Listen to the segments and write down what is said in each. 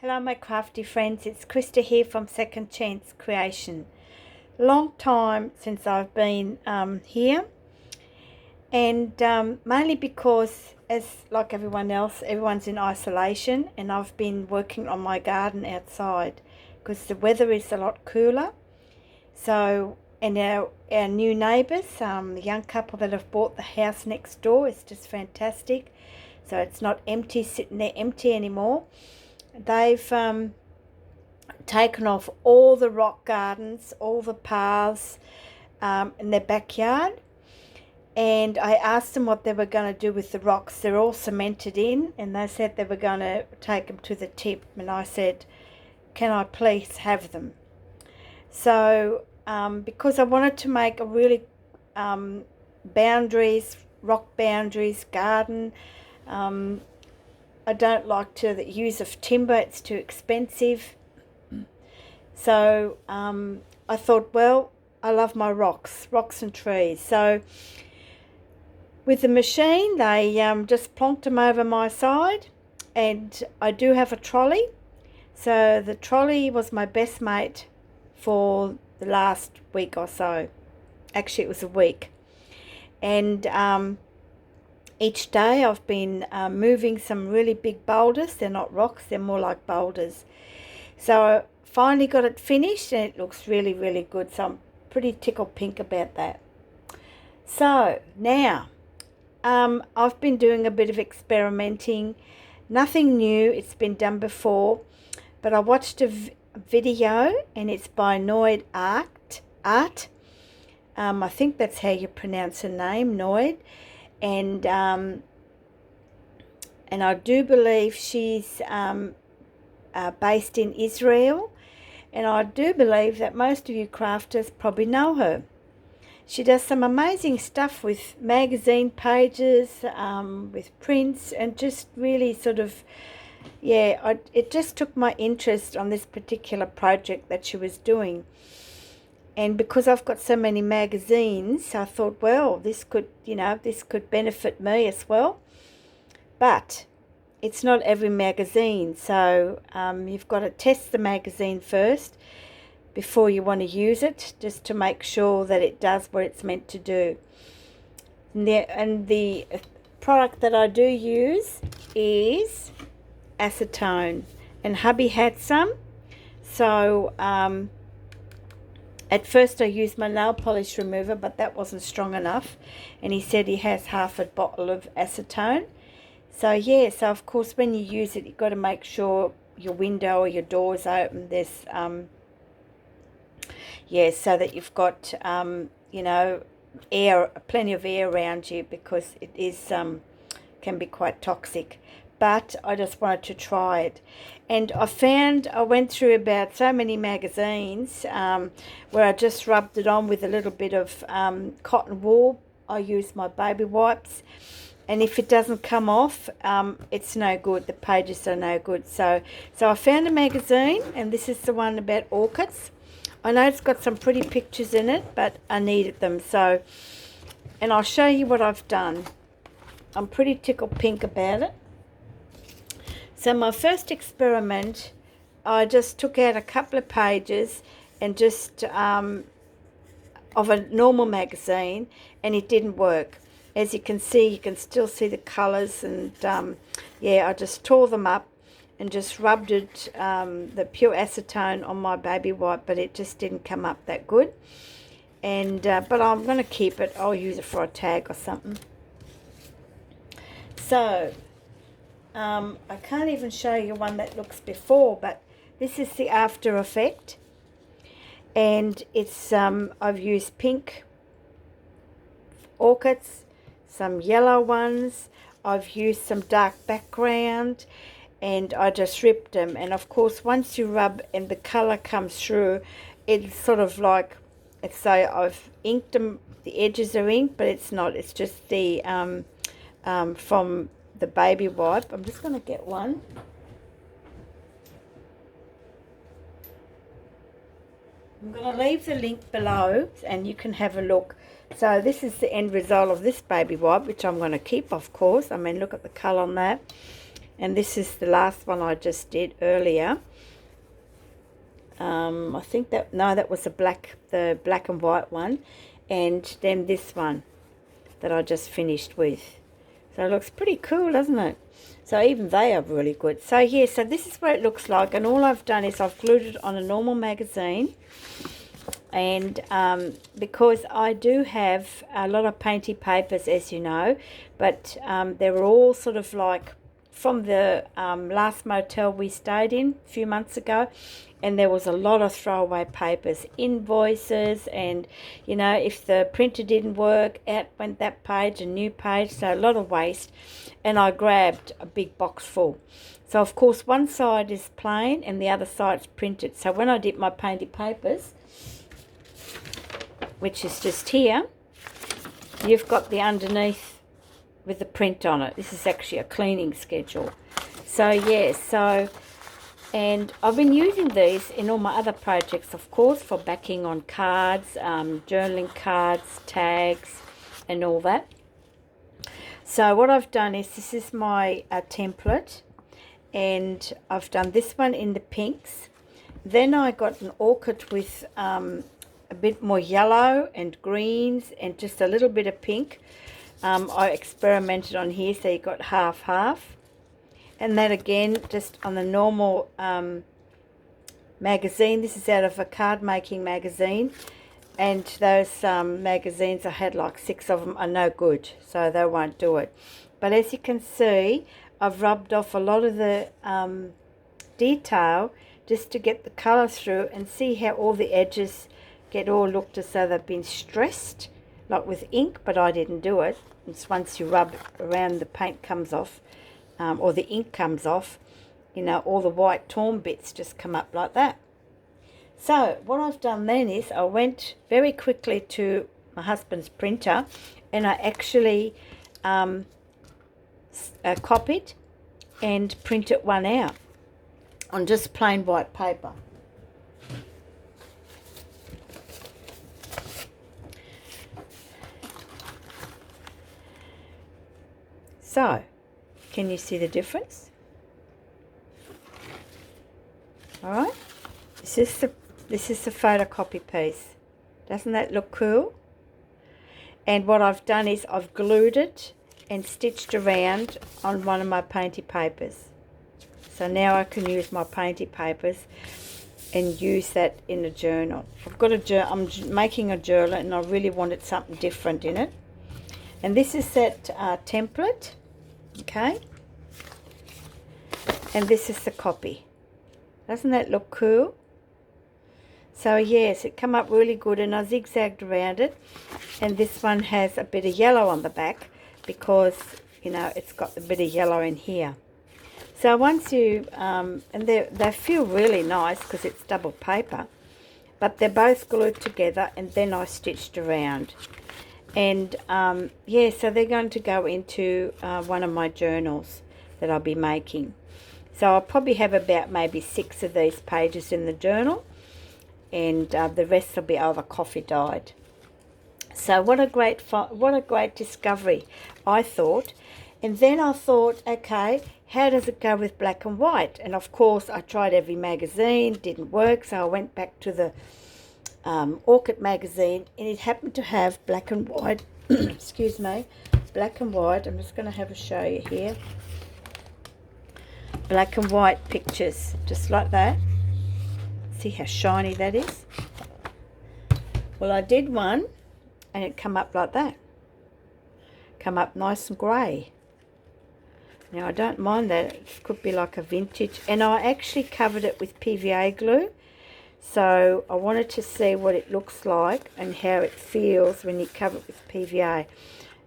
Hello my crafty friends, it's Krista here from Second Chance Creation. Long time since I've been here, and mainly because, as like everyone else, everyone's in isolation, and I've been working on my garden outside because the weather is a lot cooler. So, and our new neighbours, the young couple that have bought the house next door, is just fantastic. So it's not empty, sitting there empty anymore. They've taken off all the rock gardens, all the paths in their backyard, and I asked them what they were going to do with the rocks. They're all cemented in, and they said they were going to take them to the tip, and I said, can I please have them? So because I wanted to make a really boundaries, rock boundaries garden. I don't like to use of timber, it's too expensive. So I thought, well, I love my rocks and trees. So with the machine, they just plonked them over my side, and I do have a trolley. So the trolley was my best mate for the last week or so. Actually, it was a week. And each day I've been moving some really big boulders. They're not rocks, they're more like boulders. So I finally got it finished, and it looks really, really good. So I'm pretty tickled pink about that. So now I've been doing a bit of experimenting. Nothing new, it's been done before. But I watched a video, and it's by Nois Art. I think that's how you pronounce her name, Nois. And I do believe she's based in Israel, and I do believe that most of you crafters probably know her. She does some amazing stuff with magazine pages, with prints, and just really sort of, yeah, it just took my interest on this particular project that she was doing. And because I've got so many magazines, I thought, well, this could benefit me as well. But it's not every magazine, so you've got to test the magazine first before you want to use it, just to make sure that it does what it's meant to do. And the product that I do use is acetone, and hubby had some. So at first I used my nail polish remover, but that wasn't strong enough, and he said he has half a bottle of acetone. So yeah, so of course when you use it, you've got to make sure your window or your door is open. There's so that you've got air, plenty of air around you, because it is can be quite toxic. But I just wanted to try it, and I went through about so many magazines where I just rubbed it on with a little bit of cotton wool. I use my baby wipes, and if it doesn't come off, it's no good. The pages are no good. So I found a magazine, and this is the one about orchids. I know it's got some pretty pictures in it, but I needed them. So, and I'll show you what I've done. I'm pretty tickled pink about it. So my first experiment, I just took out a couple of pages and just of a normal magazine, and it didn't work. As you can see, you can still see the colours, and I just tore them up and just rubbed it, the pure acetone on my baby wipe, but it just didn't come up that good. And but I'm going to keep it. I'll use it for a tag or something. So I can't even show you one that looks before, but this is the after effect, and it's I've used pink orchids, some yellow ones, I've used some dark background, and I just ripped them. And of course, once you rub and the color comes through, it's sort of like, it's so I've inked them, the edges are inked, but it's not, it's just the from the baby wipe. I'm just going to get one. I'm going to leave the link below, and you can have a look. So this is the end result of this baby wipe, which I'm going to keep, of course. I mean, look at the colour on that. And this is the last one I just did earlier. I think that, no, that was the black and white one, and then this one that I just finished with. So it looks pretty cool, doesn't it? So even they are really good. So yeah, so this is what it looks like, and all I've done is I've glued it on a normal magazine. And because I do have a lot of painty papers, as you know, but they were all sort of like from the last motel we stayed in a few months ago, and there was a lot of throwaway papers, invoices, and you know, if the printer didn't work, out went that page, a new page, so a lot of waste. And I grabbed a big box full. So of course one side is plain and the other side's printed. So when I did my painted papers, which is just here, you've got the underneath with the print on it. This is actually a cleaning schedule. So yeah, so, and I've been using these in all my other projects, of course, for backing on cards, journaling cards, tags, and all that. So what I've done is, this is my template, and I've done this one in the pinks. Then I got an orchid with a bit more yellow and greens and just a little bit of pink. I experimented on here, so you got half. And that again, just on the normal magazine. This is out of a card making magazine. And those magazines, I had like 6 of them, are no good, so they won't do it. But as you can see, I've rubbed off a lot of the detail just to get the colour through, and see how all the edges get all looked as though they've been stressed, like with ink, but I didn't do it. It's once you rub around, the paint comes off, or the ink comes off, you know, all the white torn bits just come up like that. So what I've done then is I went very quickly to my husband's printer, and I actually copied and printed one out on just plain white paper. So, can you see the difference? All right, this is the photocopy piece. Doesn't that look cool? And what I've done is I've glued it and stitched around on one of my painty papers. So now I can use my painty papers and use that in a journal. I've got a journal. I'm making a journal, and I really wanted something different in it. And this is that template. Okay, and this is the copy. Doesn't that look cool? So yes, it come up really good, and I zigzagged around it. And this one has a bit of yellow on the back because, you know, it's got a bit of yellow in here. So once you and they feel really nice because it's double paper, but they're both glued together, and then I stitched around. And yeah, so they're going to go into one of my journals that I'll be making. So I'll probably have about maybe 6 of these pages in the journal, and the rest will be over coffee dyed. So what a great discovery, I thought. And then I thought, okay, how does it go with black and white? And of course I tried every magazine, didn't work, so I went back to the Orchid magazine, and it happened to have black and white excuse me, black and white. I'm just going to have a show you here. Black and white pictures, just like that. See how shiny that is? Well, I did one, and it come up like that. Come up nice and grey. Now I don't mind that, it could be like a vintage, and I actually covered it with PVA glue. So I wanted to see what it looks like and how it feels when you cover it with PVA.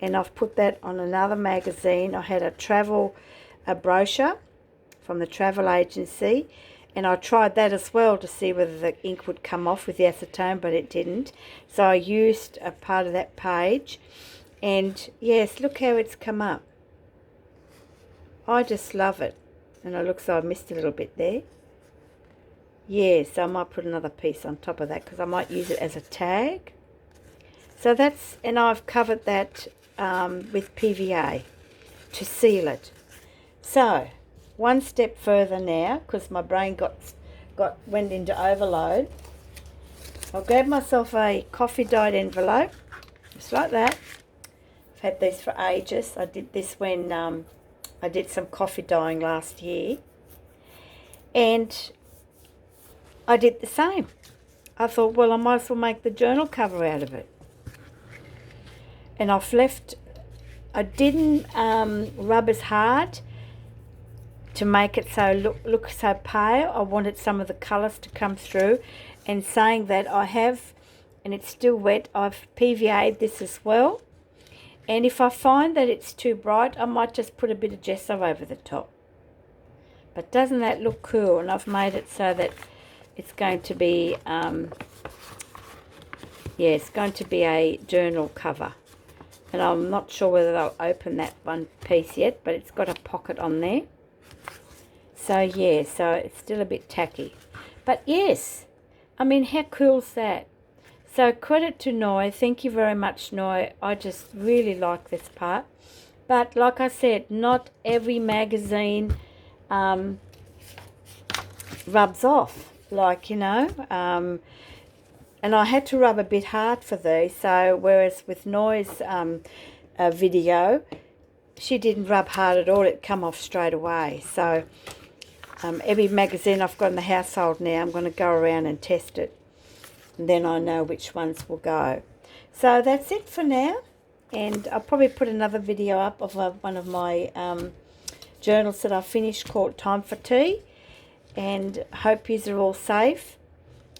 And I've put that on another magazine. I had a brochure from the travel agency, and I tried that as well to see whether the ink would come off with the acetone, but it didn't. So I used a part of that page, and yes, look how it's come up. I just love it. And it looks like I missed a little bit there. Yeah, so I might put another piece on top of that because I might use it as a tag. So that's, and I've covered that with PVA to seal it. So one step further now, because my brain went into overload. I'll grab myself a coffee dyed envelope, just like that. I've had these for ages. I did this when I did some coffee dyeing last year, and I did the same. I thought, well, I might as well make the journal cover out of it. And I didn't rub as hard to make it so look so pale. I wanted some of the colours to come through. And saying that, I have, and it's still wet, I've PVA'd this as well. And if I find that it's too bright, I might just put a bit of gesso over the top. But doesn't that look cool? And I've made it so that it's going to be, it's going to be a journal cover. And I'm not sure whether I'll open that one piece yet, but it's got a pocket on there. So yeah, so it's still a bit tacky. But yes, I mean, how cool is that? So credit to Nois. Thank you very much, Nois. I just really like this part. But like I said, not every magazine rubs off. Like, you know, and I had to rub a bit hard for these. So whereas with Nois' video, she didn't rub hard at all. It come off straight away. So every magazine I've got in the household now, I'm going to go around and test it. And then I know which ones will go. So that's it for now. And I'll probably put another video up of one of my journals that I finished called Time for Tea. And hope yous are all safe.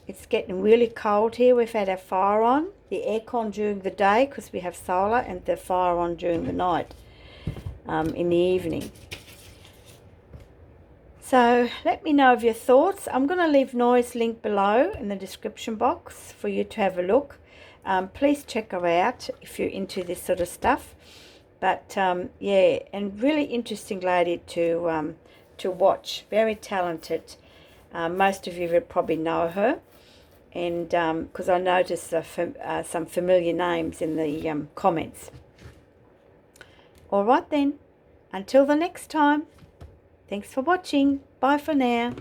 It's getting really cold here. We've had our fire on, the aircon during the day because we have solar, and the fire on during the night in the evening. So let me know of your thoughts. I'm going to leave Nois' link below in the description box for you to have a look. Please check her out if you're into this sort of stuff. But yeah, and really interesting lady to watch. Very talented. Most of you will probably know her. And because I noticed some familiar names in the comments. All right then. Until the next time. Thanks for watching. Bye for now.